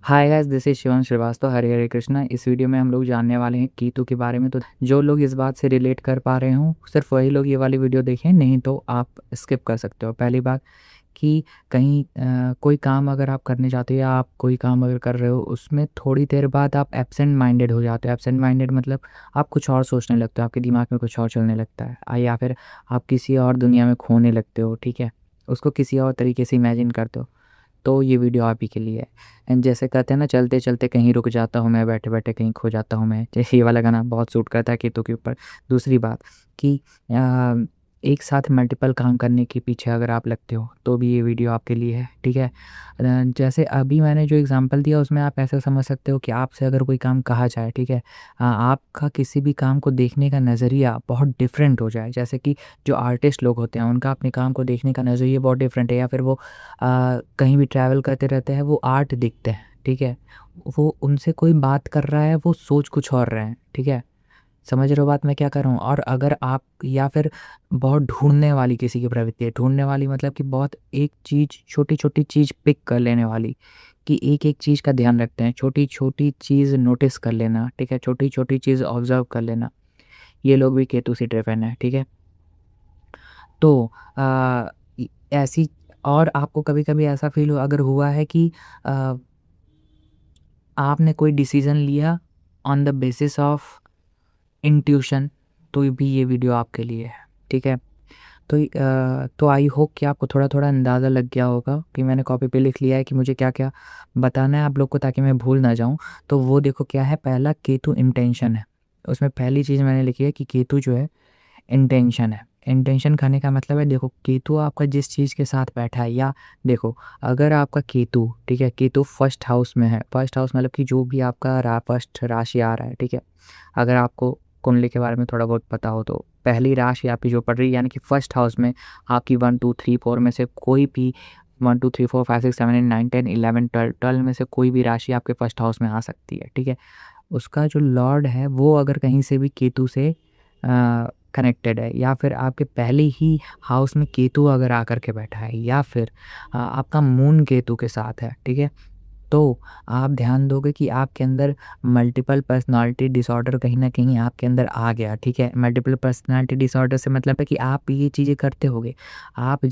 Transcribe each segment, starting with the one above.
Hi guys, this is Shivam Srivastava. Hare Hare Krishna. इस video में हम लोग जानने वाले हैं कीतू के बारे में। तो जो लोग इस बात से रिलेट कर पा रहे हों सिर्फ वही लोग ये वाली वीडियो देखें, नहीं तो आप स्किप कर सकते हो। पहली बात कि कहीं कोई काम अगर आप करने जाते हो या आप कोई काम अगर कर रहे हो उसमें थोड़ी देर बाद आप एब्सेंट माइंडेड हो जाते हो। एब्सेंट माइंडेड मतलब आप कुछ और सोचने लगते हो, आपके दिमाग में कुछ और चलने लगता है, या फिर आप किसी और दुनिया में खोने लगते हो। ठीक है, उसको किसी और तरीके से इमेजिन करते हो। तो ये वीडियो आप ही के लिए है। एंड जैसे कहते हैं ना, चलते चलते कहीं रुक जाता हूँ मैं, बैठे बैठे कहीं खो जाता हूँ मैं, जैसे ये वाला गाना बहुत सूट करता है केतु के ऊपर। दूसरी बात कि एक साथ मल्टीपल काम करने के पीछे अगर आप लगते हो तो भी ये वीडियो आपके लिए है। ठीक है, जैसे अभी मैंने जो एग्जांपल दिया उसमें आप ऐसा समझ सकते हो कि आपसे अगर कोई काम कहा जाए, ठीक है, आपका किसी भी काम को देखने का नज़रिया बहुत डिफरेंट हो जाए। जैसे कि जो आर्टिस्ट लोग होते हैं उनका अपने काम को देखने का नज़रिया बहुत डिफरेंट है, या फिर वो कहीं भी ट्रैवल करते रहते हैं, वो आर्ट दिखते हैं। ठीक है, वो उनसे कोई बात कर रहा है, वो सोच कुछ और रहे हैं। ठीक है, समझ रहे हो बात मैं क्या कर रहा हूँ। और अगर आप या फिर बहुत ढूंढने वाली किसी की प्रवृत्ति है, ढूंढने वाली मतलब कि बहुत एक चीज़, छोटी छोटी चीज़ पिक कर लेने वाली, कि एक एक चीज़ का ध्यान रखते हैं, छोटी छोटी चीज़ नोटिस कर लेना। ठीक है, छोटी छोटी चीज़ ऑब्जर्व कर लेना, ये लोग भी केतु सी ड्रिवन है। ठीक है, तो ऐसी, और आपको कभी कभी ऐसा फील हो अगर हुआ है कि अ, आपने कोई डिसीज़न लिया on the basis of intuition, तो भी ये वीडियो आपके लिए है। ठीक है, तो आई होप कि आपको थोड़ा थोड़ा अंदाज़ा लग गया होगा कि मैंने कॉपी पे लिख लिया है कि मुझे क्या क्या बताना है आप लोग को, ताकि मैं भूल ना जाऊं। तो वो देखो क्या है, पहला केतु इंटेंशन है। उसमें पहली चीज़ मैंने लिखी है कि केतु जो है इंटेंशन है। इंटेंशन खाने का मतलब है, देखो केतु आपका जिस चीज़ के साथ बैठा है, या देखो अगर आपका केतु, ठीक है, केतु फर्स्ट हाउस में है। फर्स्ट हाउस मतलब कि जो भी आपका फर्स्ट राशि आ रहा है। ठीक है, अगर आपको कुंडली के बारे में थोड़ा बहुत पता हो तो पहली राशि आपकी जो पड़ रही है, यानी कि फर्स्ट हाउस में आपकी 1 2 3 4 में से कोई भी 1 2 3 4 5 6 7 8 9 10 11 12 में से कोई भी राशि आपके फर्स्ट हाउस में आ सकती है। ठीक है, उसका जो लॉर्ड है वो अगर कहीं से भी केतु से कनेक्टेड है, या फिर आपके पहले ही हाउस में केतु अगर आकर के बैठा है, या फिर आपका मून केतु के साथ है। ठीक है, तो आप ध्यान दोगे कि आपके अंदर मल्टीपल पर्सनालिटी डिसऑर्डर कहीं न कहीं आपके अंदर आ गया। ठीक है, मल्टीपल पर्सनालिटी डिसऑर्डर से मतलब है कि आप ये चीज़ें करते होगे। आप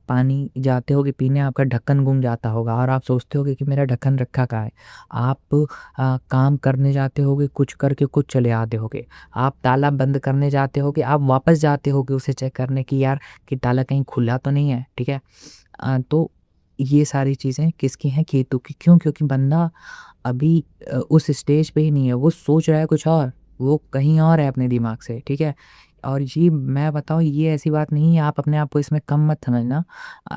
पानी जाते होगे पीने, आपका ढक्कन गुम जाता होगा और आप सोचते होगे कि मेरा ढक्कन रखा कहाँ है। आप काम करने जाते होगे, कुछ करके कुछ चले आते होगे। आप ताला बंद करने जाते होगे, आप वापस जाते होगे उसे चेक करने कि यार कि ताला कहीं खुला तो नहीं है। ठीक है, तो ये सारी चीज़ें किसकी हैं? केतु की। क्यों? क्योंकि बंदा अभी उस स्टेज पे ही नहीं है, वो सोच रहा है कुछ और, वो कहीं और है अपने दिमाग से। ठीक है, और ये मैं बताऊँ, ये ऐसी बात नहीं है, आप अपने आप को इसमें कम मत समझना।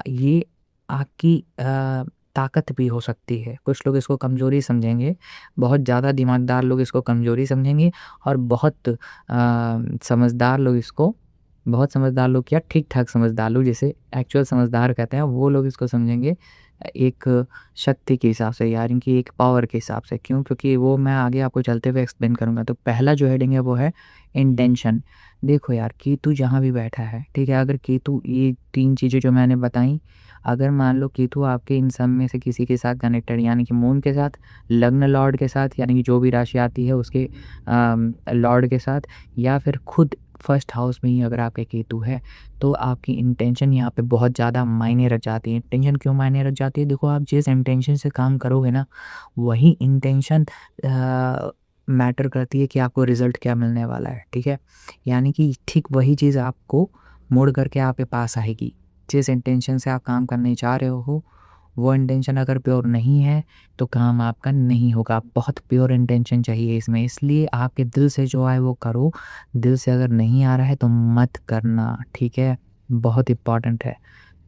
ये आपकी ताकत भी हो सकती है। कुछ लोग इसको कमज़ोरी समझेंगे, बहुत ज़्यादा दिमागदार लोग इसको कमज़ोरी समझेंगे, और समझदार लोग इसको बहुत समझदार लोग क्या, ठीक-ठाक समझदार लोग, जिसे एक्चुअल समझदार कहते हैं, वो लोग इसको समझेंगे एक शक्ति के हिसाब से, यानी कि एक पावर के हिसाब से। क्यों? क्योंकि वो मैं आगे आपको चलते हुए एक्सप्लेन करूँगा। तो पहला जो हेडिंग है वो है इंटेंशन। देखो यार, केतु जहाँ भी बैठा है, ठीक है, अगर केतु ये 3 चीज़ें जो मैंने बताई, अगर मान लो केतु आपके इन सब में से किसी के साथ कनेक्टेड, यानी कि मून के साथ, लग्न लॉर्ड के साथ, यानी कि जो भी राशि आती है उसके लॉर्ड के साथ, या फिर खुद फर्स्ट हाउस में ही अगर आपके केतु है, तो आपकी इंटेंशन यहाँ पे बहुत ज़्यादा मायने रख जाती है। इंटेंशन क्यों मायने रख जाती है? देखो, आप जिस इंटेंशन से काम करोगे ना, वही इंटेंशन मैटर करती है कि आपको रिज़ल्ट क्या मिलने वाला है। ठीक है, यानी कि ठीक वही चीज़ आपको मुड़ करके आपके पास आएगी। जिस इंटेंशन से आप काम करने जा रहे हो, वो इंटेंशन अगर प्योर नहीं है तो काम आपका नहीं होगा। बहुत प्योर इंटेंशन चाहिए इसमें, इसलिए आपके दिल से जो आए वो करो। दिल से अगर नहीं आ रहा है तो मत करना। ठीक है, बहुत इम्पॉर्टेंट है।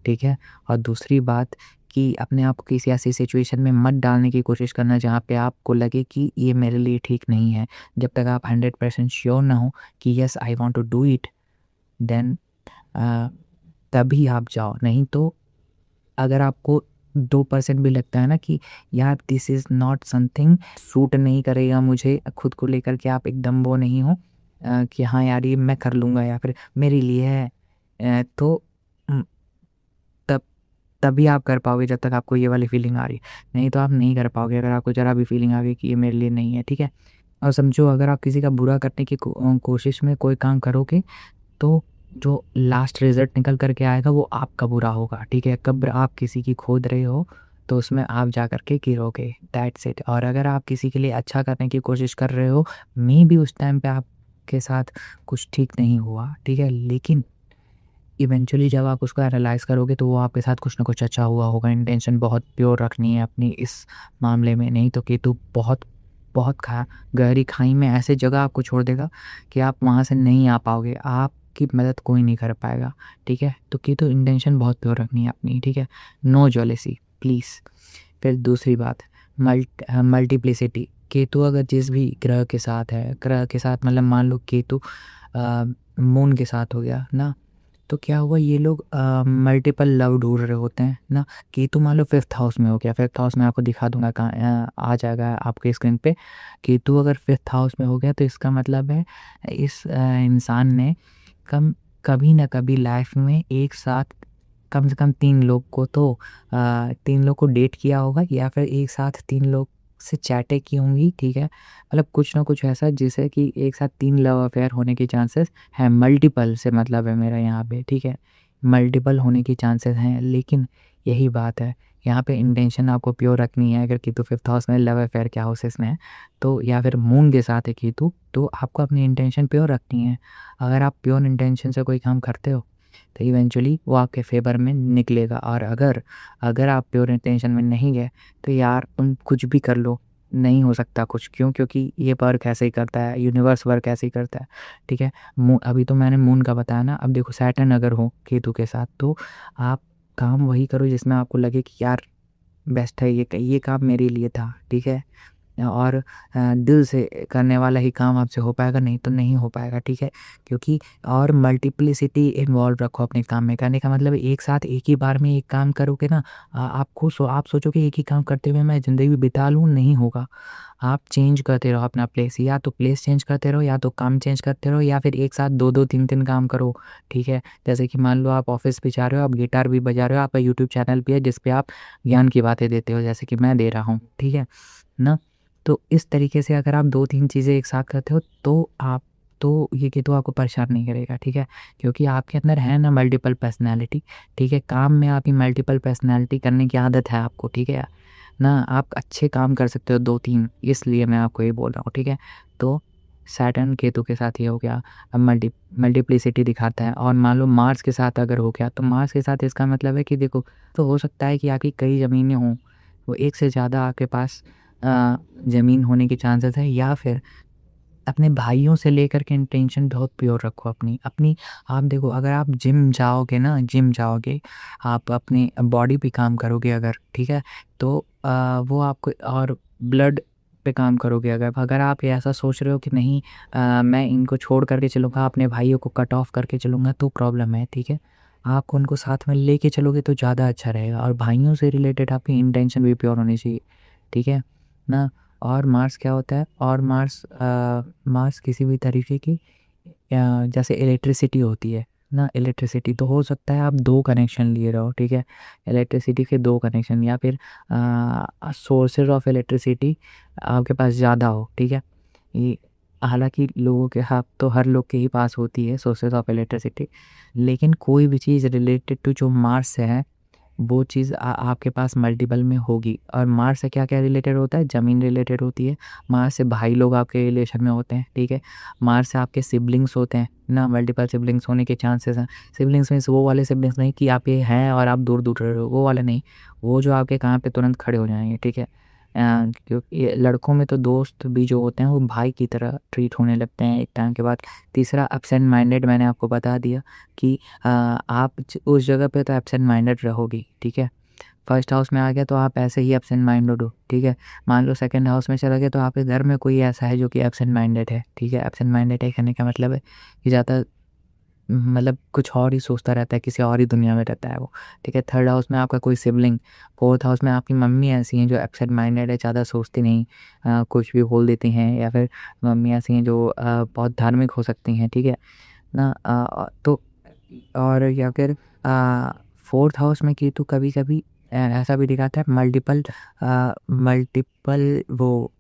ठीक है, और दूसरी बात कि अपने आप को किसी ऐसी सिचुएशन में मत डालने की कोशिश करना जहाँ पे आपको लगे कि ये मेरे लिए ठीक नहीं है। जब तक आप 100% श्योर ना हो कि yes I want to do it, then तभी आप जाओ। नहीं तो अगर आपको 2% भी लगता है ना कि यार this is not something, suit नहीं करेगा मुझे, खुद को लेकर के आप एकदम वो नहीं हो कि हाँ यार ये मैं कर लूँगा या फिर मेरे लिए है, तो तब तभी आप कर पाओगे जब तक आपको ये वाली फीलिंग आ रही है, नहीं तो आप नहीं कर पाओगे अगर आपको ज़रा भी फीलिंग आ गई कि ये मेरे लिए नहीं है, ठीक है? और समझो अगर आप किसी का बुरा करने की कोशिश में कोई काम करोगे तो जो लास्ट रिज़ल्ट निकल कर के आएगा वो आपका बुरा होगा, ठीक है? कब्र आप किसी की खोद रहे हो तो उसमें आप जा कर के गिरोगे, दैट्स इट। और अगर आप किसी के लिए अच्छा करने की कोशिश कर रहे हो, मेबी उस टाइम पे आपके साथ कुछ ठीक नहीं हुआ, ठीक है? लेकिन इवेंचुअली जब आप उसको एनालाइज़ करोगे तो वो आपके साथ कुछ ना कुछ अच्छा हुआ होगा। इंटेंशन बहुत प्योर रखनी है अपनी इस मामले में, नहीं तो केतु बहुत बहुत गहरी खाई में ऐसे जगह आपको छोड़ देगा कि आप वहाँ से नहीं आ पाओगे, आपकी मदद कोई नहीं कर पाएगा, ठीक है? तो केतु इंटेंशन बहुत प्योर रखनी है अपनी, ठीक है? No jealousy please. फिर दूसरी बात, मल्टीप्लिसिटी। केतु अगर जिस भी ग्रह के साथ है, ग्रह के साथ मतलब मान लो केतु मून के साथ हो गया ना, तो क्या हुआ ये लोग मल्टीपल लव ढूंढ रहे होते हैं ना। केतु मान लो 5th हाउस में हो गया, 5th हाउस में आपको दिखा दूंगा कहाँ आ जाएगा आपके स्क्रीन पे। केतु अगर 5th हाउस में हो गया तो इसका मतलब है इस इंसान ने कभी ना कभी लाइफ में एक साथ कम से कम 3 लोग को तो 3 लोग को डेट किया होगा या फिर एक साथ 3 लोग से चैटें की होंगी, ठीक है? मतलब कुछ ना कुछ ऐसा जिससे कि एक साथ 3 लव अफेयर होने के चांसेस हैं, मल्टीपल से मतलब है मेरा यहाँ पे, ठीक है? मल्टीपल होने की चांसेस हैं, लेकिन यही बात है, यहाँ पे इंटेंशन आपको प्योर रखनी है। अगर केतु 5th हाउस में लव अफेयर के हाउसेस में है तो या फिर मून के साथ है केतु, तो आपको अपनी इंटेंशन प्योर रखनी है। अगर आप प्योर इंटेंशन से कोई काम करते हो तो इवेंचुअली वो आपके फेवर में निकलेगा। और अगर अगर आप प्योर इंटेंशन में नहीं गए तो यार तुम कुछ भी कर लो, नहीं हो सकता कुछ। क्यों? क्योंकि ये वर्क ऐसे ही करता है, यूनिवर्स वर्क ऐसे ही करता है, ठीक है? अभी तो मैंने मून का बताया ना, अब देखो सैटर्न अगर हो केतु के साथ तो आप काम वही करो जिसमें आपको लगे कि यार बेस्ट है, ये काम मेरे लिए था, ठीक है? और दिल से करने वाला ही काम आपसे हो पाएगा, नहीं तो नहीं हो पाएगा, ठीक है? क्योंकि और मल्टीप्लिसिटी इन्वॉल्व रखो अपने काम में। कहने का मतलब एक साथ एक ही बार में एक काम करोगे ना, आप सोचोगे एक ही काम करते हुए मैं ज़िंदगी बिता लूँ, नहीं होगा। आप चेंज करते रहो अपना प्लेस, या तो प्लेस चेंज करते रहो या तो काम चेंज करते रहो, या फिर एक साथ 2-2 3-3 काम करो, ठीक है? जैसे कि मान लो आप ऑफ़िस भी जा रहे हो, आप गिटार भी बजा रहे हो, आपका यूट्यूब चैनल भी है जिस पे आप ज्ञान की बातें देते हो, जैसे कि मैं दे रहा हूँ, ठीक है ना? तो इस तरीके से अगर आप 2-3 चीज़ें एक साथ करते हो तो ये केतु आपको परेशान नहीं करेगा, ठीक है? क्योंकि आपके अंदर है ना मल्टीपल पर्सनैलिटी, ठीक है? काम में आपकी मल्टीपल पर्सनैलिटी करने की आदत है आपको, ठीक है? ना आप अच्छे काम कर सकते हो 2-3, इसलिए मैं आपको ये बोल रहा हूँ, ठीक है? तो सैटर्न केतु के साथ ये हो गया, अब मल्टीप्लिसिटी दिखाता है। और मान लो मार्स के साथ अगर हो गया तो मार्स के साथ इसका मतलब है कि देखो, तो हो सकता है कि आपकी कई ज़मीनें हों, वो एक से ज़्यादा आपके पास ज़मीन होने के चांसेस है, या फिर अपने भाइयों से लेकर के इंटेंशन बहुत प्योर रखो अपनी अपनी। आप देखो अगर आप जिम जाओगे ना, जिम जाओगे, आप अपनी बॉडी पे काम करोगे अगर, ठीक है? तो वो आपको और ब्लड पे काम करोगे अगर अगर आप ये ऐसा सोच रहे हो कि नहीं मैं इनको छोड़ करके चलूँगा, अपने भाइयों को कट ऑफ करके चलूँगा, तो प्रॉब्लम है, ठीक है? आप उनको साथ में लेके चलोगे तो ज़्यादा अच्छा रहेगा। और भाइयों से रिलेटेड आपकी इंटेंशन भी प्योर होनी चाहिए, ठीक है ना? और मार्स क्या होता है? और मार्स किसी भी तरीके की जैसे इलेक्ट्रिसिटी होती है ना, इलेक्ट्रिसिटी तो हो सकता है आप 2 कनेक्शन लिए रहो, ठीक है? इलेक्ट्रिसिटी के 2 कनेक्शन, या फिर सोर्सेज ऑफ इलेक्ट्रिसिटी आपके पास ज़्यादा हो, ठीक है? ये हालाँकि लोगों के हाँ, तो हर लोग के ही पास होती है सोर्सेज ऑफ इलेक्ट्रिसिटी, लेकिन कोई भी चीज़ रिलेटेड टू जो मार्स से है वो चीज़ आपके पास मल्टीपल में होगी। और मार्स से क्या-क्या रिलेटेड होता है? ज़मीन रिलेटेड होती है। मार्स से भाई लोग आपके रिलेशन में होते हैं, ठीक है? मार्स से आपके सिबलिंग्स होते हैं ना, मल्टीपल सिबलिंग्स होने के चांसेस हैं। सिबलिंग्स मीन्स वो वाले सिबलिंग्स नहीं कि आप ये हैं और आप दूर-दूर रह रहे हो, वो वाले नहीं। वो जो आपके कान पे तुरंत खड़े हो जाएँगे, ठीक है? क्योंकि लड़कों में तो दोस्त भी जो होते हैं वो भाई की तरह ट्रीट होने लगते हैं एक टाइम के बाद। तीसरा एब्सेंट माइंडेड, मैंने आपको बता दिया कि आप उस जगह पे तो एब्सेंट माइंडेड रहोगी, ठीक है? फर्स्ट हाउस में आ गया तो आप ऐसे ही एब्सेंट माइंडेड हो, ठीक है? मान लो सेकंड हाउस में चला गया तो आपके घर में कोई ऐसा है जो कि एब्सेंट माइंडेड है, ठीक है? एब्सेंट माइंडेड है कहने का मतलब है कि ज़्यादा मतलब कुछ और ही सोचता रहता है, किसी और ही दुनिया में रहता है वो, ठीक है? थर्ड हाउस में आपका कोई सिबलिंग, फोर्थ हाउस में आपकी मम्मी ऐसी हैं जो एब्सेंट माइंडेड है, ज़्यादा सोचती नहीं, कुछ भी बोल देती हैं, या फिर मम्मी ऐसी हैं जो बहुत धार्मिक हो सकती हैं, ठीक है ना? तो और या फिर 4th हाउस में केतु कभी-कभी ऐसा भी दिखाता है मल्टीपल वो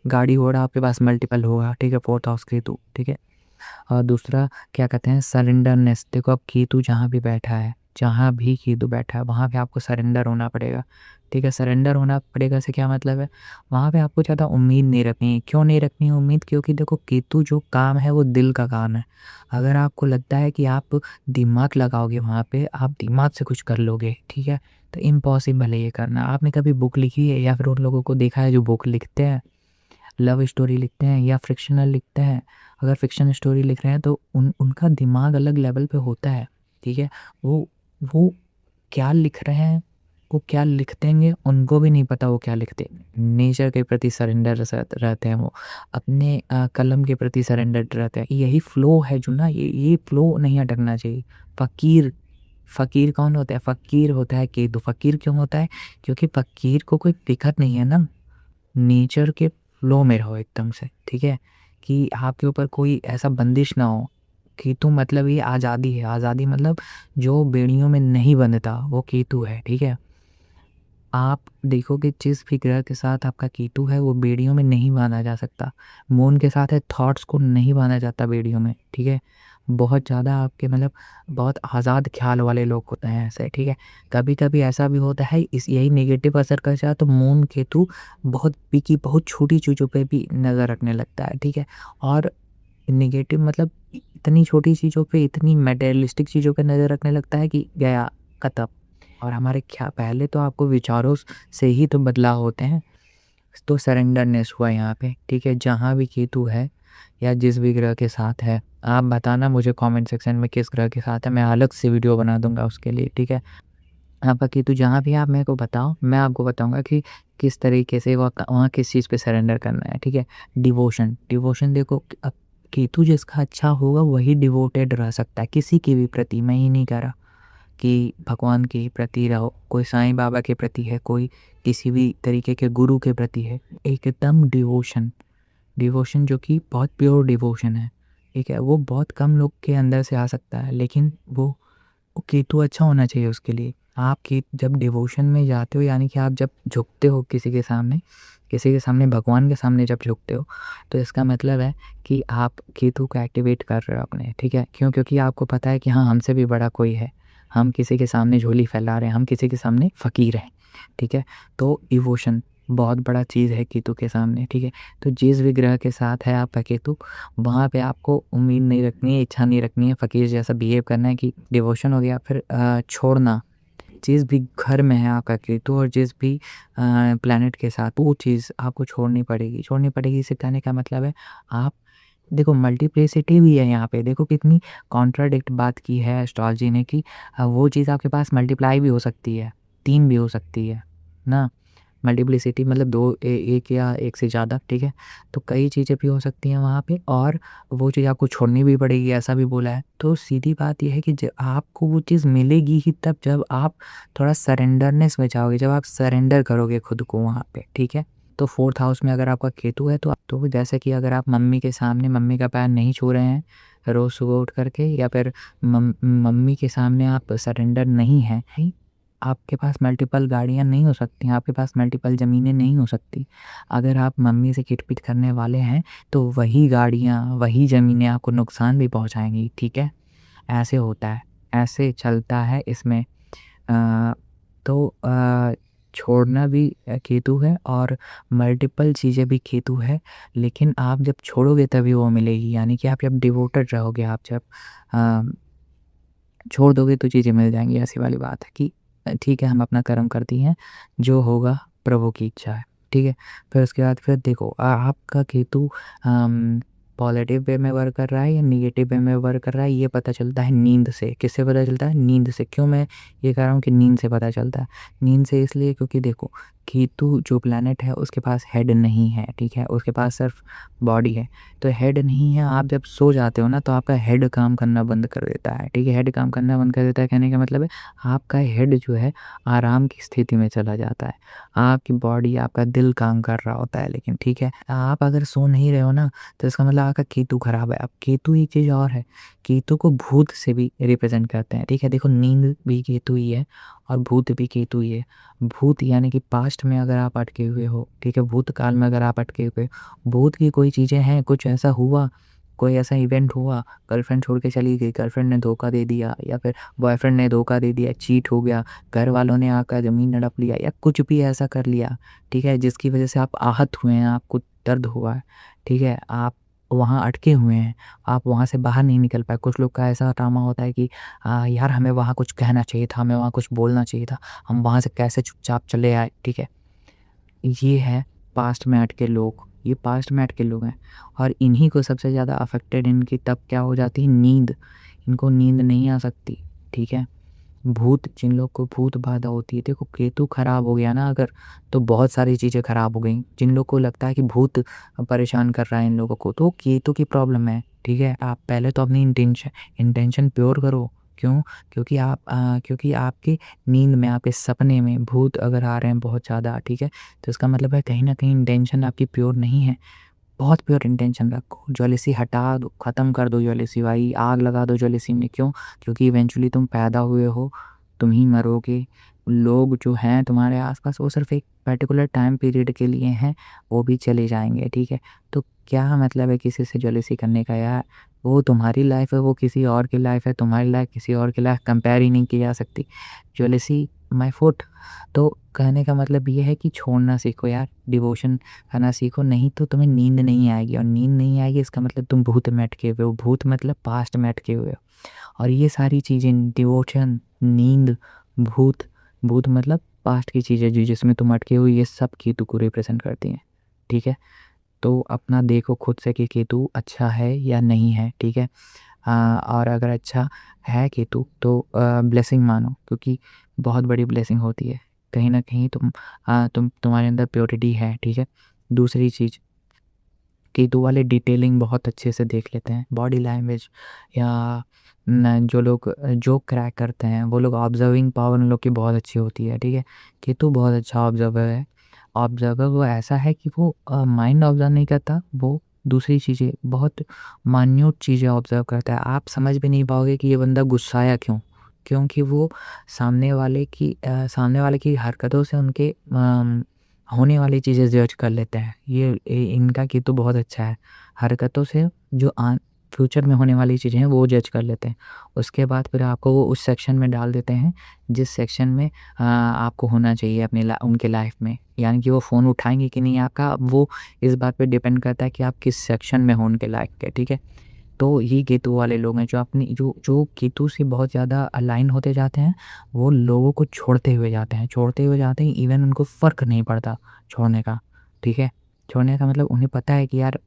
गाड़ी घोड़ा आपके पास मल्टीपल होगा, ठीक है, 4th हाउस केतु, ठीक है। और दूसरा क्या कहते हैं सरेंडरनेस। देखो अब केतु जहाँ भी बैठा है, जहाँ भी केतु बैठा है वहाँ पे आपको सरेंडर होना पड़ेगा, ठीक है। सरेंडर होना पड़ेगा से क्या मतलब है, वहाँ पे आपको ज़्यादा उम्मीद नहीं रखनी है। क्यों नहीं रखनी है उम्मीद, क्योंकि देखो केतु जो काम है वो दिल का काम है। अगर आपको लगता है कि आप दिमाग लगाओगे वहाँ पे, आप दिमाग से कुछ कर लोगे, ठीक है, तो इम्पॉसिबल है ये करना। आपने कभी बुक लिखी है या फिर उन लोगों को देखा है जो बुक लिखते हैं, लव स्टोरी लिखते हैं या फ्रिक्शनल लिखते हैं। अगर फिक्शन स्टोरी लिख रहे हैं तो उनका दिमाग अलग लेवल पे होता है, ठीक है। वो क्या लिख रहे हैं, वो क्या लिख देंगे उनको भी नहीं पता वो क्या लिखते। नेचर के प्रति सरेंडर रहते हैं वो, अपने कलम के प्रति सरेंडर रहते हैं। यही फ्लो है जो ना, ये फ्लो नहीं अटकना चाहिए। फ़कीर फ़कीर कौन होता है, फ़कीर होता है केतु। फ़कीर क्यों होता है, क्योंकि फ़कीर को कोई फिक्र नहीं है ना, नेचर के फ्लो में रहो एकदम से, ठीक है, कि आपके ऊपर कोई ऐसा बंदिश ना हो। केतु मतलब ये आज़ादी है, आज़ादी मतलब जो बेड़ियों में नहीं बंधता वो केतु है, ठीक है। आप देखोगे जिस भी ग्रह के साथ आपका केतु है वो बेड़ियों में नहीं बांधा जा सकता। मून के साथ है, थॉट्स को नहीं बांधा जाता बेड़ियों में, ठीक है। बहुत ज़्यादा आपके मतलब बहुत आज़ाद ख्याल वाले लोग होते हैं ऐसे, ठीक है। कभी कभी ऐसा भी होता है इस यही नेगेटिव असर कर जाए तो मून केतु बहुत पिकी बहुत छोटी चीज़ों पे भी नज़र रखने लगता है, ठीक है। और नेगेटिव मतलब इतनी छोटी चीज़ों पे, इतनी मटेरियलिस्टिक चीज़ों पे नज़र रखने लगता है कि गया खत्म। और हमारे क्या पहले तो आपको विचारों से ही तो बदलाव होते हैं। तो सरेंडरनेस हुआ यहाँ पे, ठीक है। जहाँ भी केतु है या जिस भी ग्रह के साथ है, आप बताना मुझे कमेंट सेक्शन में किस ग्रह के साथ है, मैं अलग से वीडियो बना दूंगा उसके लिए, ठीक है। आपका केतु जहाँ भी है आप मेरे को बताओ, मैं आपको बताऊंगा कि किस तरीके से वहाँ किस चीज़ पे सरेंडर करना है, ठीक है। डिवोशन डिवोशन देखो, अब केतु जिसका अच्छा होगा वही डिवोटेड रह सकता है किसी के भी प्रति। मैं ही नहीं कह रहा कि भगवान के प्रति रहो, कोई साईं बाबा के प्रति है, कोई किसी भी तरीके के गुरु के प्रति है, एकदम डिवोशन डिवोशन जो कि बहुत प्योर डिवोशन है, ठीक है। वो बहुत कम लोग के अंदर से आ सकता है, लेकिन वो केतु अच्छा होना चाहिए उसके लिए। आप के जब डिवोशन में जाते हो, यानी कि आप जब झुकते हो किसी के सामने भगवान के सामने जब झुकते हो, तो इसका मतलब है कि आप केतु को एक्टिवेट कर रहे हो अपने, ठीक है। क्यों, क्योंकि आपको पता है कि हाँ हमसे भी बड़ा कोई है, हम किसी के सामने झोली फैला रहे हैं, हम किसी के सामने फ़कीर हैं, ठीक है। तो इवोशन बहुत बड़ा चीज़ है केतु के सामने, ठीक है। तो जिस भी ग्रह के साथ है आपका केतु, वहाँ पे आपको उम्मीद नहीं रखनी है, इच्छा नहीं रखनी है, फ़कीर जैसा बिहेव करना है कि डिवोशन हो गया। फिर छोड़ना, जिस भी घर में है आपका केतु और जिस भी प्लैनेट के साथ, वो चीज़ आपको छोड़नी पड़ेगी। इसे कहने का मतलब है आप देखो मल्टीप्लिसिटी भी है यहाँ पे, देखो कितनी कॉन्ट्राडिक्ट बात की है एस्ट्रोलॉजी ने कि वो चीज़ आपके पास मल्टीप्लाई भी हो सकती है, 3 भी हो सकती है ना। मल्टीप्लिसिटी मतलब 2 एक या एक से ज़्यादा, ठीक है। तो कई चीज़ें भी हो सकती हैं वहाँ पे, और वो चीज़ आपको छोड़नी भी पड़ेगी, ऐसा भी बोला है। तो सीधी बात ये है कि जब आपको वो चीज़ मिलेगी ही तब जब आप थोड़ा सरेंडरनेस में जाओगे, जब आप सरेंडर करोगे खुद को वहाँ पे, ठीक है। तो 4th हाउस में अगर आपका केतु है तो जैसे कि अगर आप मम्मी के सामने मम्मी का पैर नहीं छू रहे हैं रोज़ सुबह उठ करके, या फिर मम्मी के सामने आप सरेंडर नहीं हैं, आपके पास मल्टीपल गाड़ियाँ नहीं हो सकती, आपके पास मल्टीपल ज़मीनें नहीं हो सकती। अगर आप मम्मी से खिटपिट करने वाले हैं तो वही गाड़ियाँ, वही ज़मीनें आपको नुकसान भी पहुँचाएँगी, ठीक है। ऐसे होता है, ऐसे चलता है इसमें। तो छोड़ना भी केतु है और मल्टीपल चीज़ें भी केतु है, लेकिन आप जब छोड़ोगे तभी वो मिलेगी। यानी कि आप जब डिवोटेड रहोगे, आप जब अ, छोड़ दोगे तो चीज़ें मिल जाएँगी। ऐसी वाली बात है कि ठीक है हम अपना कर्म करती हैं, जो होगा प्रभु की इच्छा है, ठीक है। फिर उसके बाद फिर देखो आपका केतु पॉजिटिव वे में वर्क कर रहा है या नेगेटिव वे में वर्क कर रहा है, ये पता चलता है नींद से। किससे पता चलता है? नींद से। क्यों मैं ये कह रहा हूँ कि नींद से पता चलता है? नींद से इसलिए क्योंकि देखो केतु जो प्लैनेट है उसके पास हेड नहीं है, ठीक है, उसके पास सिर्फ बॉडी है। तो हेड नहीं है, आप जब सो जाते हो ना तो आपका हेड काम करना बंद कर देता है, ठीक है, हेड काम करना बंद कर देता है, कहने का मतलब है आपका हेड जो है आराम की स्थिति में चला जाता है, आपकी बॉडी, आपका दिल काम कर रहा होता है, लेकिन ठीक है, आप अगर सो नहीं रहे हो ना तो इसका मतलब आपका केतु खराब है। अब केतु एक चीज़ और है, केतु को भूत से भी रिप्रेजेंट करते हैं, ठीक है, देखो नींद भी केतु ही है और भूत भी केतु ही है। भूत यानी कि पास्ट में अगर आप अटके हुए हो, ठीक है, भूतकाल में अगर आप अटके हुए, भूत की कोई चीज़ें हैं, कुछ ऐसा हुआ, कोई ऐसा इवेंट हुआ, गर्लफ्रेंड छोड़ के चली गई, गर्लफ्रेंड ने धोखा दे दिया या फिर बॉयफ्रेंड ने धोखा दे दिया, चीट हो गया, घर वालों ने आकर ज़मीन हड़प लिया या कुछ भी ऐसा कर लिया, ठीक है, जिसकी वजह से आप आहत हुए हैं, आपको दर्द हुआ है, ठीक है, आप वहाँ अटके हुए हैं, आप वहाँ से बाहर नहीं निकल पाए। कुछ लोग का ऐसा ड्रामा होता है कि यार हमें वहाँ कुछ कहना चाहिए था, हमें वहाँ कुछ बोलना चाहिए था, हम वहाँ से कैसे चुपचाप चले आए, ठीक है। ये है पास्ट में अटके लोग, ये पास्ट में अटके लोग हैं और इन्हीं को सबसे ज़्यादा अफेक्टेड इनकी तब क्या हो जाती है, नींद, इनको नींद नहीं आ सकती, ठीक है। भूत, जिन लोग को भूत बाधा होती है, देखो केतु खराब हो गया ना अगर, तो बहुत सारी चीज़ें खराब हो गई। जिन लोग को लगता है कि भूत परेशान कर रहा है इन लोगों को, तो केतु की प्रॉब्लम है, ठीक है। आप पहले तो अपनी इंटेंशन प्योर करो। क्यों? क्योंकि आपकी नींद में, आपके सपने में भूत अगर आ रहे हैं बहुत ज़्यादा, ठीक है, तो इसका मतलब है कहीं न कहीं इंटेंशन आपकी प्योर नहीं है। बहुत प्योर इंटेंशन रखो, ज्वेलसी हटा दो, ख़त्म कर दो ज्वेलसी भाई, आग लगा दो ज्वेलसी में। क्यों? क्योंकि इवेंचुअली तुम पैदा हुए हो, तुम ही मरोगे। लोग जो हैं तुम्हारे आसपास वो सिर्फ एक पर्टिकुलर टाइम पीरियड के लिए हैं, वो भी चले जाएंगे, ठीक है। तो क्या मतलब है किसी से ज्वेलसी करने का यार, वो तुम्हारी लाइफ है, वो किसी और की लाइफ है, तुम्हारी लाइफ किसी और की लाइफ कंपेयर ही नहीं की जा सकती। ज्वेलसी माय फुट। तो कहने का मतलब ये है कि छोड़ना सीखो यार, डिवोशन करना सीखो, नहीं तो तुम्हें नींद नहीं आएगी, और नींद नहीं आएगी इसका मतलब तुम भूत में अटके हुए हो, भूत मतलब पास्ट में अटके हुए हो। और ये सारी चीज़ें, डिवोशन, नींद, भूत, भूत मतलब पास्ट की चीज़ें जो जिसमें तुम अटके हुए, ये सब केतु को रिप्रेजेंट करती हैं, ठीक है। तो अपना देखो खुद से कि केतु अच्छा है या नहीं है, ठीक है। और अगर अच्छा है केतु तो ब्लेसिंग मानो, क्योंकि बहुत बड़ी ब्लेसिंग होती है। कहीं न कहीं तुम्हारे अंदर प्योरिटी है, ठीक है। दूसरी चीज़, केतु वाले डिटेलिंग बहुत अच्छे से देख लेते हैं, बॉडी लैंग्वेज या जो लोग जोक क्रैक करते हैं, वो लोग ऑब्जर्विंग पावर उन लोग की बहुत अच्छी होती है, ठीक है। केतु बहुत अच्छा ऑब्जर्वर है। ऑब्जर्वर वो ऐसा है कि वो माइंड ऑब्जर्व नहीं करता, वो दूसरी चीज़ें, बहुत मान्यूट चीज़ें ऑब्जर्व करता है। आप समझ भी नहीं पाओगे कि ये बंदा गुस्साया क्यों? क्योंकि वो सामने वाले की हरकतों से उनके होने वाली चीज़ें जज कर लेते हैं। इनका केतु बहुत अच्छा है, हरकतों से जो फ्यूचर में होने वाली चीज़ें हैं वो जज कर लेते हैं। उसके बाद फिर आपको वो उस सेक्शन में डाल देते हैं जिस सेक्शन में आपको होना चाहिए उनके लाइफ में। यानी कि वो फ़ोन उठाएंगे कि नहीं आपका, वो इस बात पे डिपेंड करता है कि आप किस सेक्शन में हो उनके लाइफ के, ठीक है। तो ये केतु वाले लोग हैं जो अपनी जो केतु से बहुत ज़्यादा अलाइन होते जाते हैं, वो लोगों को छोड़ते हुए जाते हैं, इवन उनको फ़र्क नहीं पड़ता छोड़ने का, ठीक है। छोड़ने का मतलब उन्हें पता है कि यार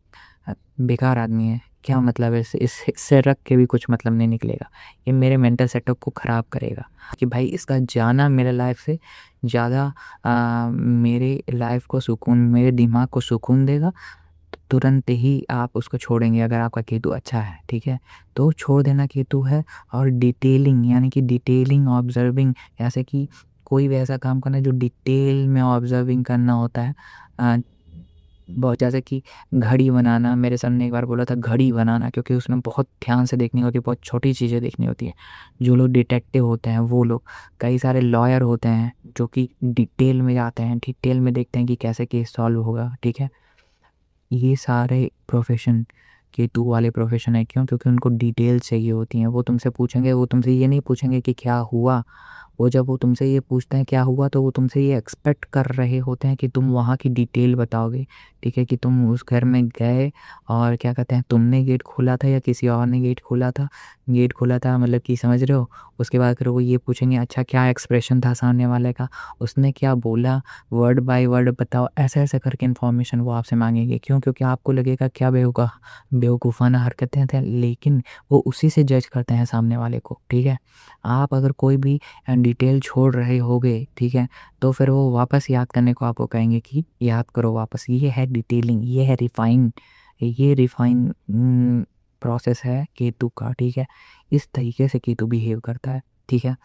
बेकार आदमी है, क्या मतलब है, इससे रख के भी कुछ मतलब नहीं निकलेगा, ये मेरे मेंटल सेटअप को ख़राब करेगा, कि भाई इसका जाना मेरे लाइफ से ज़्यादा मेरे लाइफ को सुकून, मेरे दिमाग को सुकून देगा। तुरंत ही आप उसको छोड़ेंगे अगर आपका केतु अच्छा है, ठीक है। तो छोड़ देना केतु है। और डिटेलिंग, यानी कि डिटेलिंग ऑब्जर्विंग, जैसे कि कोई भी ऐसा काम करना जो डिटेल में ऑब्जर्विंग करना होता है। बहुत, जैसे कि घड़ी बनाना, मेरे सर ने एक बार बोला था घड़ी बनाना, क्योंकि उसमें बहुत ध्यान से देखनी होती है, बहुत छोटी चीज़ें देखनी होती है। जो लोग डिटेक्टिव होते हैं वो लोग, कई सारे लॉयर होते हैं जो कि डिटेल में जाते हैं, डिटेल में देखते हैं कि कैसे केस सॉल्व होगा, ठीक है। ये सारे प्रोफ़ेशन केतु वाले प्रोफ़ेशन है, क्यों? क्योंकि उनको डिटेल चाहिए होती हैं। वो तुमसे पूछेंगे, वो तुमसे ये नहीं पूछेंगे कि क्या हुआ? वो तुमसे ये पूछते हैं क्या हुआ, तो वो तुमसे ये एक्सपेक्ट कर रहे होते हैं कि तुम वहाँ की डिटेल बताओगे, ठीक है? कि तुम उस घर में गए और क्या कहते हैं, तुमने गेट खोला था या किसी और ने गेट खोला था? गेट खोला था मतलब कि समझ रहे हो? उसके बाद फिर वो ये पूछेंगे, अच्छा क्या एक्सप्रेशन था सामने वाले का? उसने क्या बोला? वर्ड बाय वर्ड बताओ। ऐसे-ऐसे करके इन्फॉर्मेशन वो आपसे माँगेंगे। क्यों? क्योंकि आपको लगेगा क्या बेवकूफ़ाना हरकतें थे, लेकिन वो उसी से जज करते हैं सामने वाले को, ठीक है? आप अगर कोई भी डिटेल छोड़ रहे होगे, ठीक है, तो फिर वो वापस याद करने को आपको कहेंगे कि याद करो वापस। ये है डिटेलिंग, ये है रिफाइन प्रोसेस है केतु का, ठीक है। इस तरीके से केतु बिहेव करता है, ठीक है।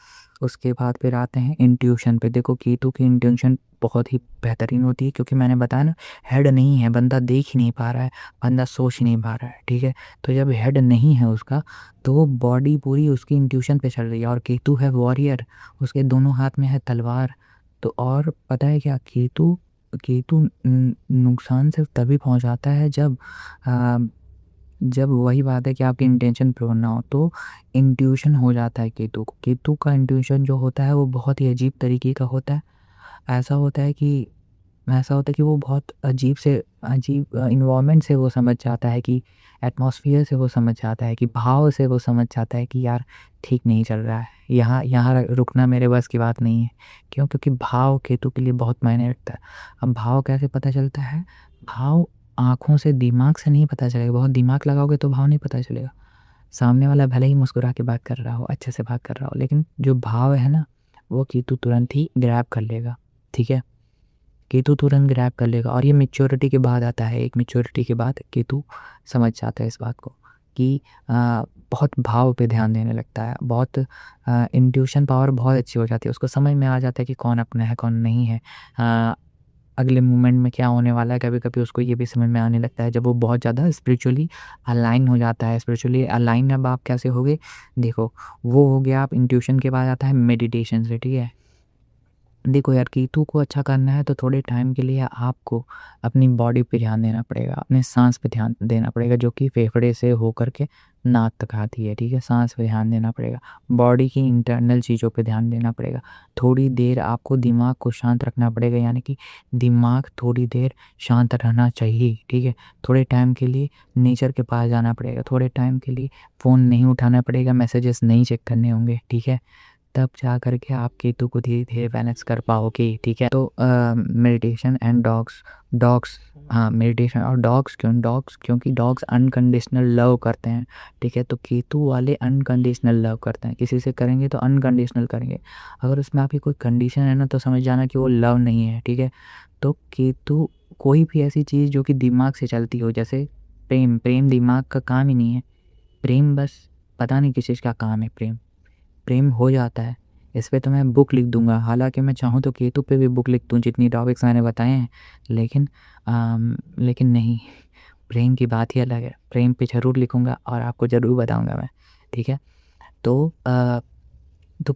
उसके बाद फिर आते हैं इंट्यूशन पे। देखो केतु की इंट्यूशन बहुत ही बेहतरीन होती है, क्योंकि मैंने बताया ना, हेड नहीं है, बंदा देख ही नहीं पा रहा है, बंदा सोच ही नहीं पा रहा है, ठीक है। तो जब हेड नहीं है उसका, तो बॉडी पूरी उसकी इंट्यूशन पे चल रही है। और केतु है वॉरियर, उसके दोनों हाथ में है तलवार। तो और पता है क्या, केतु केतु नुकसान सिर्फ तभी पहुंचाता है जब वही बात है कि आपकी इंटेंशन प्योर ना हो, तो इंट्यूशन हो जाता है केतु को। केतु का इंट्यूशन जो होता है वो बहुत ही अजीब तरीके का होता है। ऐसा होता है कि वो बहुत अजीब इन्वायरमेंट से वो समझ जाता है, कि एटमॉस्फेयर से वो समझ जाता है, कि भाव से वो समझ जाता है कि यार ठीक नहीं चल रहा है, यहाँ यहाँ रुकना मेरे बस की बात नहीं है। क्यों? क्योंकि भाव केतु के लिए बहुत मायने रखता है। अब भाव कैसे पता चलता है? भाव आँखों से, दिमाग से नहीं पता चलेगा। बहुत दिमाग लगाओगे तो भाव नहीं पता चलेगा। सामने वाला भले ही मुस्कुरा के बात कर रहा हो, अच्छे से बात कर रहा हो, लेकिन जो भाव है ना, वो केतु तुरंत ही ग्रैब कर लेगा, ठीक है। केतु तुरंत ग्रैब कर लेगा। और ये मैच्योरिटी के बाद आता है, एक मैच्योरिटी के बाद केतु समझ जाता है इस बात को, कि बहुत भाव पे ध्यान देने लगता है, बहुत इंट्यूशन पावर बहुत अच्छी हो जाती है, उसको समझ में आ जाता है कि कौन अपना है कौन नहीं है, अगले मोमेंट में क्या होने वाला है। कभी कभी उसको ये भी समझ में आने लगता है जब वो बहुत ज़्यादा स्पिरिचुअली अलाइन हो जाता है। स्पिरिचुअली अलाइन अब आप कैसे होगे? देखो, वो हो गया, आप इंट्यूशन के बाद आता है मेडिटेशन से, ठीक है। देखो यार, केतु को अच्छा करना है तो थोड़े टाइम के लिए आपको अपनी बॉडी पे ध्यान देना पड़ेगा, अपने सांस पे ध्यान देना पड़ेगा, जो कि फेफड़े से होकर के नाक तक आती है, ठीक है। सांस पे ध्यान देना पड़ेगा, बॉडी की इंटरनल चीज़ों पे ध्यान देना पड़ेगा। थोड़ी देर आपको दिमाग को शांत रखना पड़ेगा, यानी कि दिमाग थोड़ी देर शांत रहना चाहिए, ठीक है। थोड़े टाइम के लिए नेचर के पास जाना पड़ेगा, थोड़े टाइम के लिए फ़ोन नहीं उठाना पड़ेगा, मैसेजेस नहीं चेक करने होंगे, ठीक है। तब जा कर के आप केतु को धीरे-धीरे बैलेंस कर पाओगे, ठीक है। तो मेडिटेशन एंड डॉग्स, हाँ, मेडिटेशन और डॉग्स क्योंकि डॉग्स अनकंडीशनल लव करते हैं, ठीक है। तो केतु वाले अनकंडीशनल लव करते हैं, किसी से करेंगे तो अनकंडीशनल करेंगे। अगर उसमें आपकी कोई कंडीशन है ना, तो समझ जाना कि वो लव नहीं है, ठीक है। तो केतु कोई भी ऐसी चीज़ जो कि दिमाग से चलती हो, जैसे प्रेम दिमाग का काम ही नहीं है। प्रेम बस पता नहीं किस चीज़ का काम है। प्रेम हो जाता है। इस पे तो मैं बुक लिख दूँगा, हालाँकि मैं चाहूँ तो केतु पे भी बुक लिख दूँ, जितनी टॉपिक्स मैंने बताए हैं। लेकिन नहीं, प्रेम की बात ही अलग है। प्रेम पे ज़रूर लिखूँगा और आपको ज़रूर बताऊँगा मैं, ठीक है। तो तो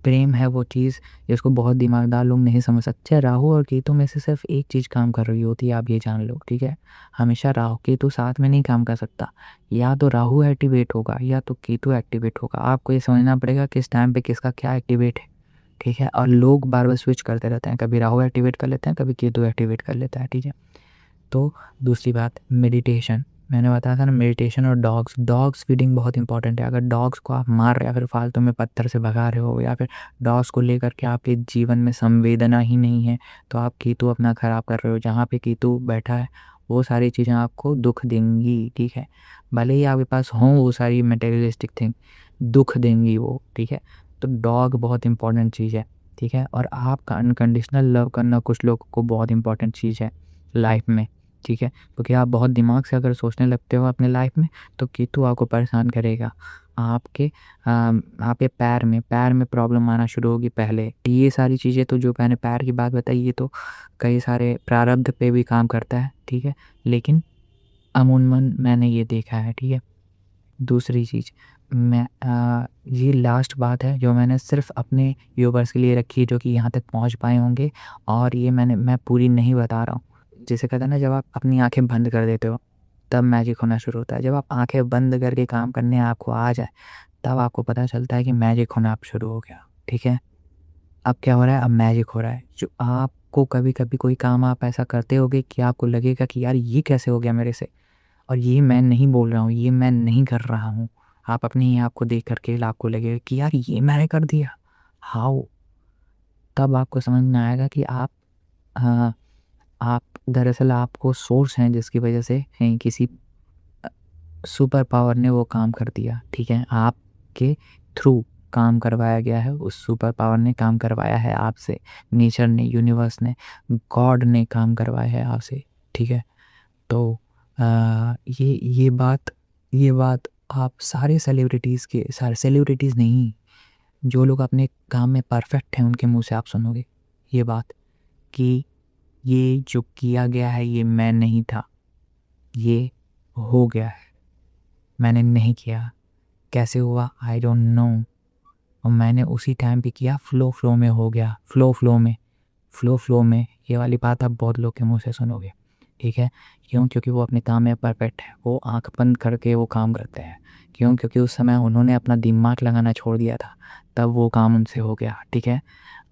प्रेम है वो चीज़ जिसको बहुत दिमागदार लोग नहीं समझ सकते। राहु और केतु में से सिर्फ एक चीज़ काम कर रही होती है, आप ये जान लो, ठीक है। हमेशा राहु केतु साथ में नहीं काम कर सकता। या तो राहु एक्टिवेट होगा या तो केतु एक्टिवेट होगा। आपको ये समझना पड़ेगा किस टाइम पे किसका क्या एक्टिवेट है, ठीक है। और लोग बार बार स्विच करते रहते हैं, कभी राहु एक्टिवेट कर लेते हैं, कभी केतु एक्टिवेट कर लेता है, ठीक है। तो दूसरी बात, मेडिटेशन। मैंने बताया था ना, मेडिटेशन और डॉग्स फीडिंग बहुत इंपॉर्टेंट है। अगर डॉग्स को आप मार रहे हो, या फिर फालतू में पत्थर से भगा रहे हो, या फिर डॉग्स को लेकर के आपके जीवन में संवेदना ही नहीं है, तो आप केतु अपना ख़राब कर रहे हो। जहाँ पे केतु बैठा है वो सारी चीज़ें आपको दुख देंगी, ठीक है। भले ही आपके पास हों वो सारी मटेरियलिस्टिक थिंग, दुख देंगी वो, ठीक है। तो डॉग बहुत इंपॉर्टेंट चीज़ है, ठीक है। और आपका अनकंडीशनल लव करना कुछ लोगों को बहुत इंपॉर्टेंट चीज़ है लाइफ में, ठीक है। क्योंकि आप बहुत दिमाग से अगर सोचने लगते हो अपने लाइफ में, तो केतु आपको परेशान करेगा। आपके पैर में प्रॉब्लम आना शुरू होगी पहले। ये सारी चीज़ें तो जो मैंने पैर की बात बताई, ये तो कई सारे प्रारब्ध पे भी काम करता है, ठीक है। लेकिन अमूमन मैंने ये देखा है, ठीक है। दूसरी चीज़, ये लास्ट बात है जो मैंने सिर्फ अपने व्यूवर्स के लिए रखी है, जो कि यहाँ तक पहुँच पाए होंगे, और ये मैं पूरी नहीं बता रहा हूँ। जैसे कहते हैं ना, जब आप अपनी आँखें बंद कर देते हो तब मैजिक होना शुरू होता है। जब आप आँखें बंद करके काम करने आपको आ जाए, तब आपको पता चलता है कि मैजिक होना अब शुरू हो गया, ठीक है। अब क्या हो रहा है? अब मैजिक हो रहा है। जो आपको कभी-कभी कोई काम आप ऐसा करते होगे कि आपको लगेगा कि यार ये कैसे हो गया मेरे से, और ये मैं नहीं बोल रहा हूँ, ये मैं नहीं कर रहा हूँ। आप अपने ही आप को देख कर के आपको लगेगा कि यार ये मैंने कर दिया, हाउ? तब आपको समझ में आएगा कि अ, आप दरअसल आपको सोर्स हैं जिसकी वजह से किसी सुपर पावर ने वो काम कर दिया, ठीक है, आपके थ्रू। काम करवाया गया है, उस सुपर पावर ने काम करवाया है आपसे, नेचर ने, यूनिवर्स ने, गॉड ने काम करवाया है आपसे, ठीक है। तो ये बात आप सारे सेलिब्रिटीज़ के, सारे सेलिब्रिटीज़ नहीं, जो लोग अपने काम में परफेक्ट हैं उनके मुंह से आप सुनोगे ये बात कि ये जो किया गया है ये मैं नहीं था, ये हो गया है, मैंने नहीं किया, कैसे हुआ आई डोंट नो, और मैंने उसी टाइम पे किया, फ्लो में हो गया, फ्लो में, ये वाली बात आप बहुत लोग के मुंह से सुनोगे, ठीक है। क्यों? क्योंकि वो अपने काम में परफेक्ट है, वो आंख बंद करके वो काम करते हैं। क्यों? क्योंकि उस समय उन्होंने अपना दिमाग लगाना छोड़ दिया था, तब वो काम उनसे हो गया, ठीक है।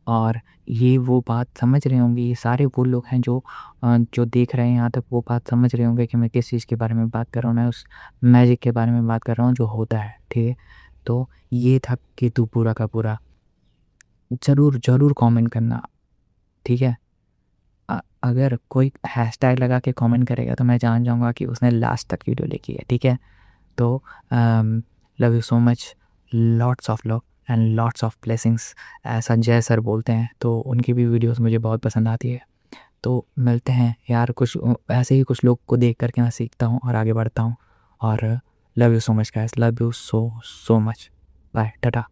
और ये वो बात समझ रहे होंगे, ये सारे वो लोग हैं जो देख रहे हैं यहाँ तक, वो बात समझ रहे होंगे कि मैं किस चीज़ के बारे में बात कर रहा हूँ, मैं उस मैजिक के बारे में बात कर रहा हूँ जो होता है, ठीक है। तो ये था केतु पूरा का पूरा। ज़रूर कमेंट करना, ठीक है। अगर कोई हैशटैग लगा के कमेंट करेगा तो मैं जान जाऊँगा कि उसने लास्ट तक वीडियो देखी है, ठीक है। तो love you so much, lots of love and lots of blessings, ऐसा जय सर बोलते हैं, तो उनकी भी वीडियोस मुझे बहुत पसंद आती है। तो मिलते हैं यार, कुछ ऐसे ही कुछ लोग को देख करके मैं सीखता हूँ और आगे बढ़ता हूँ। और love you so much guys, love you so much, bye, Tata.